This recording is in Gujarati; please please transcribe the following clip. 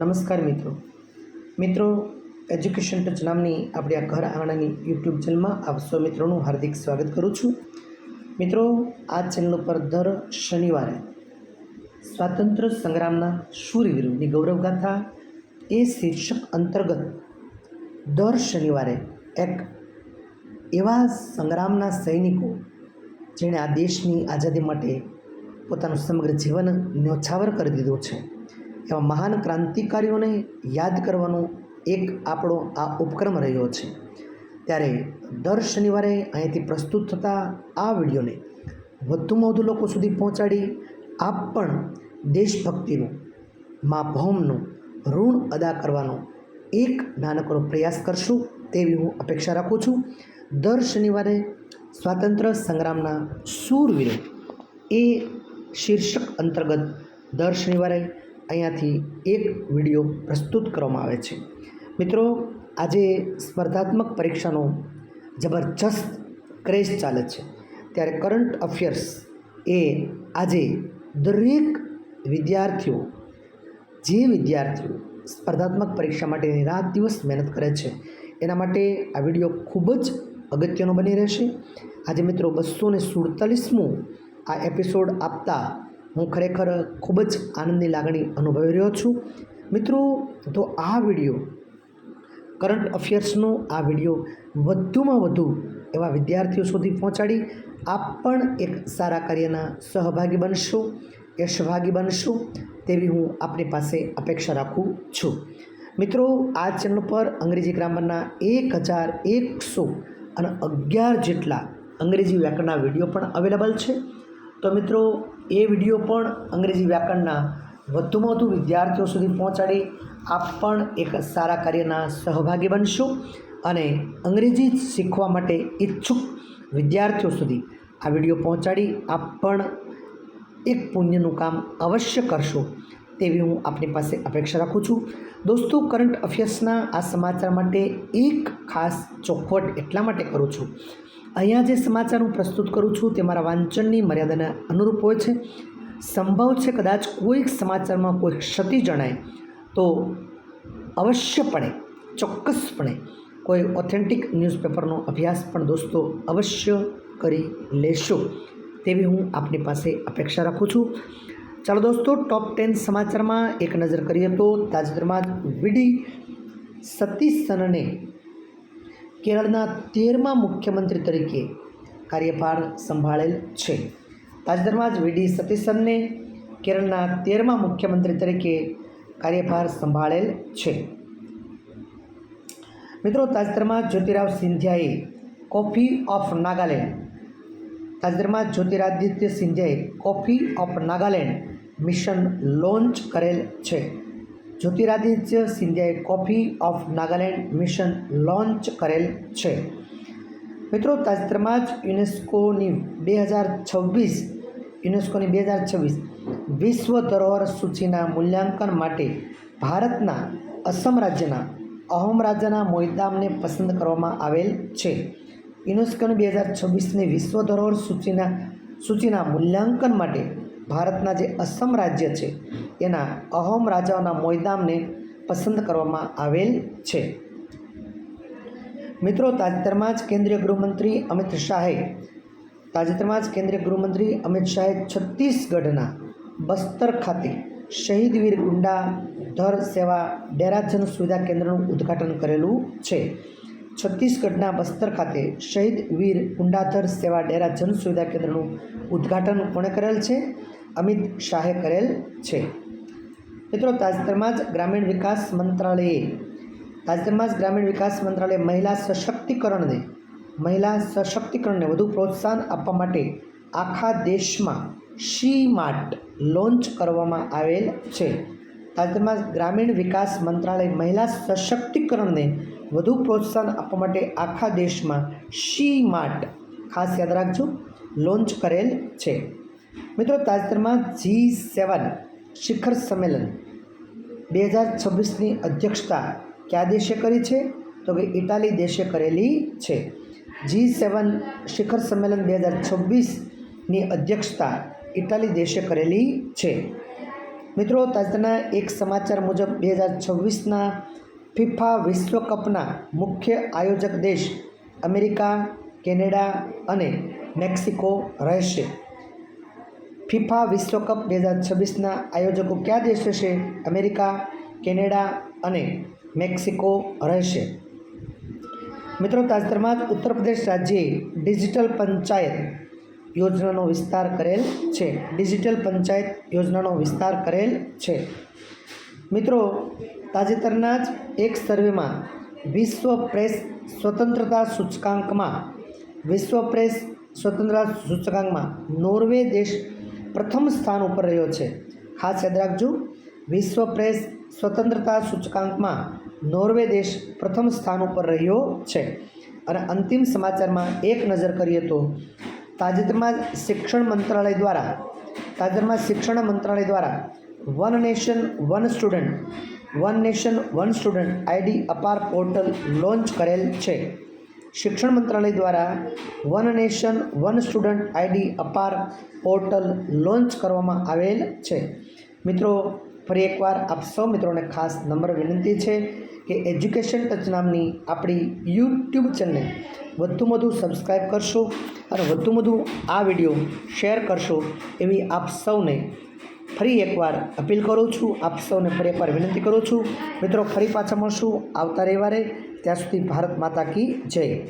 નમસ્કાર મિત્રો એજ્યુકેશન ટચ નામની આપણી આ ઘર આંગણાની યુટ્યુબ ચેનલમાં આપ સૌ મિત્રોનું હાર્દિક સ્વાગત કરું છું। મિત્રો, આ ચેનલ પર દર શનિવારે સ્વાતંત્ર્ય સંગ્રામના શૂરવીરોની ગૌરવગાથા એ શીર્ષક અંતર્ગત દર શનિવારે એક એવા સંગ્રામના સૈનિકો જેણે આ દેશની આઝાદી માટે પોતાનું સમગ્ર જીવન ન્યોછાવર કરી દીધું છે, એવા મહાન ક્રાંતિકારીઓને યાદ કરવાનો એક આપણો આ ઉપક્રમ રહ્યો છે। ત્યારે દર શનિવારે અહીંથી પ્રસ્તુત થતા આ વિડીયોને વધુમાં વધુ લોકો સુધી પહોંચાડી આપ પણ દેશભક્તિનું, મા ભૌમનું ઋણ અદા કરવાનો એક નાનકડો પ્રયાસ કરશો તેવી હું અપેક્ષા રાખું છું। દર શનિવારે સ્વાતંત્ર્ય સંગ્રામના શૂરવીરો એ શીર્ષક અંતર્ગત દર શનિવારે અહીંયાથી એક વિડીયો પ્રસ્તુત કરવામાં આવે છે। મિત્રો, આજે સ્પર્ધાત્મક પરીક્ષાનો જબરજસ્ત ક્રેઝ ચાલે છે, ત્યારે કરંટ અફેર્સ એ આજે દરેક વિદ્યાર્થીઓ સ્પર્ધાત્મક પરીક્ષા માટેની રાત દિવસ મહેનત કરે છે, એના માટે આ વિડીયો ખૂબ જ અગત્યનો બની રહેશે। આજે મિત્રો 247મું આ એપિસોડ આપતા હું ખરેખર ખૂબ જ આનંદની લાગણી અનુભવી રહ્યો છું। મિત્રો, તો આ વિડીયો કરંટ અફેર્સનો આ વિડીયો વધુમાં વધુ એવા વિદ્યાર્થીઓ સુધી પહોંચાડી આપ પણ એક સારા કાર્યના સહભાગી બનશો, યશભાગી બનશો તેવી હું આપની પાસે અપેક્ષા રાખું છું। મિત્રો, આ ચેનલ પર અંગ્રેજી ગ્રામરના 1111 જેટલા અંગ્રેજી વ્યાકરણના વિડીયો પણ અવેલેબલ છે। તો મિત્રો, એ વિડીયો પણ અંગ્રેજી વ્યાકરણના વધુમાં વધુ વિદ્યાર્થીઓ સુધી પહોંચાડી આપ પણ એક સારા કાર્યના સહભાગી બનશો અને અંગ્રેજી શીખવા માટે ઈચ્છુક વિદ્યાર્થીઓ સુધી આ વિડીયો પહોંચાડી આપ પણ એક પુણ્યનું કામ અવશ્ય કરશો તેવી હું આપની પાસે અપેક્ષા રાખું છું। દોસ્તો, કરંટ અફેર્સના આ સમાચાર માટે એક ખાસ ચોખવટ એટલા માટે કરું છું, અહીંયા જે સમાચાર હું પ્રસ્તુત કરું છું તે મારા વાંચનની મર્યાદાને અનુરૂપ હોય છે। સંભવ છે કદાચ કોઈક સમાચારમાં કોઈ ક્ષતિ જણાય તો અવશ્યપણે, ચોક્કસપણે કોઈ ઓથેન્ટિક ન્યૂઝપેપરનો અભ્યાસ પણ દોસ્તો અવશ્ય કરી લેશો તેવી હું આપની પાસે અપેક્ષા રાખું છું। ચાલો દોસ્તો, ટોપ 10 સમાચારમાં એક નજર કરીએ તો તાજેતરમાં જ વીડી સતીસનને કેરળના 13મા મુખ્યમંત્રી તરીકે કાર્યભાર સંભાળેલ છે। તાજેતરમાં જ વીડી સતીસનને કેરળના 13મા મુખ્યમંત્રી તરીકે કાર્યભાર સંભાળેલ છે। મિત્રો, તાજેતરમાં જ્યોતિરાવ સિંધિયાએ coffee of Nagaland mission launch કરેલ છે। જ્યોતિરાદિત્ય સિંધિયાએ coffee of Nagaland mission launch કરેલ છે। મિત્રો, તાજેતરમાં જ યુનેસ્કોની 2026 વિશ્વ ધરોહર સૂચિના મૂલ્યાંકન માટે ભારતના અસમ રાજ્યના અહોમ રાજાના મોઈદામને પસંદ કરવામાં આવેલ છે। યુનેસ્કોની 2026ની વિશ્વ ધરોહર સૂચિના મૂલ્યાંકન માટે ભારતના જે અસમ રાજ્ય છે એના અહોમ રાજાઓના મોઈદામને પસંદ કરવામાં આવેલ છે। મિત્રો, તાજેતરમાં જ કેન્દ્રીય ગૃહમંત્રી અમિત શાહે છત્તીસગઢના બસ્તર ખાતે શહીદ વીર ગુંડાધર સેવા ડેરા જન સુવિધા કેન્દ્રનું ઉદ્ઘાટન કરેલું છે। છત્તીસગઢના બસ્તર ખાતે શહીદ વીર ગુંડાધર સેવા ડેરા જન સુવિધા કેન્દ્રનું ઉદ્ઘાટન કોણે કરેલ છે? અમિત શાહે કરેલ છે। મિત્રો, તાજેતરમાં જ ગ્રામીણ વિકાસ મંત્રાલયે મહિલા સશક્તિકરણને વધુ પ્રોત્સાહન આપવા માટે આખા દેશમાં શી માર્ટ લોન્ચ કરવામાં આવેલ છે। તાજેતરમાં ગ્રામીણ વિકાસ મંત્રાલય મહિલા સશક્તિકરણને વધુ પ્રોત્સાહન આપવા માટે આખા દેશમાં શી માર્ટ, ખાસ યાદ રાખજો, લોન્ચ કરેલ છે। મિત્રો, તાજેતરમાં G7 શિખર સંમેલન 2026ની અધ્યક્ષતા કયા દેશે કરી છે? તો કે ઇટાલી દેશે કરેલી છે। G7 શિખર સંમેલન 2026ની અધ્યક્ષતા ઇટાલી દેશે કરેલી છે। મિત્રો, તાજેતરના એક સમાચાર મુજબ 2026ના ફિફા વિશ્વકપના મુખ્ય આયોજક દેશ અમેરિકા, કેનેડા અને મેક્સિકો રહેશે. ફિફા વિશ્વકપ 2026ના આયોજકો કયા દેશ રહેશે? અમેરિકા, કેનેડા અને મેક્સિકો રહેશે. મિત્રો, તાજેતરમાં જ ઉત્તર પ્રદેશ રાજ્યે ડિજિટલ પંચાયત યોજનાનો વિસ્તાર કરેલ છે. ડિજિટલ પંચાયત યોજનાનો વિસ્તાર કરેલ છે. મિત્રો, તાજેતરના જ એક સર્વેમાં વિશ્વ પ્રેસ સ્વતંત્રતા સૂચકાંકમાં નોર્વે દેશ પ્રથમ સ્થાન ઉપર રહ્યો છે. ખાસ યાદ રાખજો, વિશ્વ પ્રેસ સ્વતંત્રતા સૂચકાંકમાં નોર્વે દેશ પ્રથમ સ્થાન ઉપર રહ્યો છે. અને અંતિમ સમાચારમાં એક નજર કરીએ તો તાજેતરમાં શિક્ષણ મંત્રાલય દ્વારા one nation one student ID અપાર પોર્ટલ લોન્ચ કરેલ છે. શિક્ષણ મંત્રાલય દ્વારા one nation one student ID અપાર પોર્ટલ લોન્ચ કરવામાં આવેલ છે. મિત્રો, ફરી એકવાર આપ સૌ મિત્રોને ખાસ નમ્ર વિનંતી છે કે એજ્યુકેશન ટચ નામની આપણી યુટ્યુબ ચેનલને વધુમાં વધુ સબસ્ક્રાઈબ કરશો અને વધુમાં વધુ આ વિડીયો શેર કરશો એવી આપ સૌને ફરી એકવાર અપીલ કરું છું. આપ સૌને ફરી એકવાર વિનંતી કરું છું. મિત્રો, ફરી પાછા મળશું આવતા રવિવારે. ત્યાં સુધી ભારત માતા કી જય.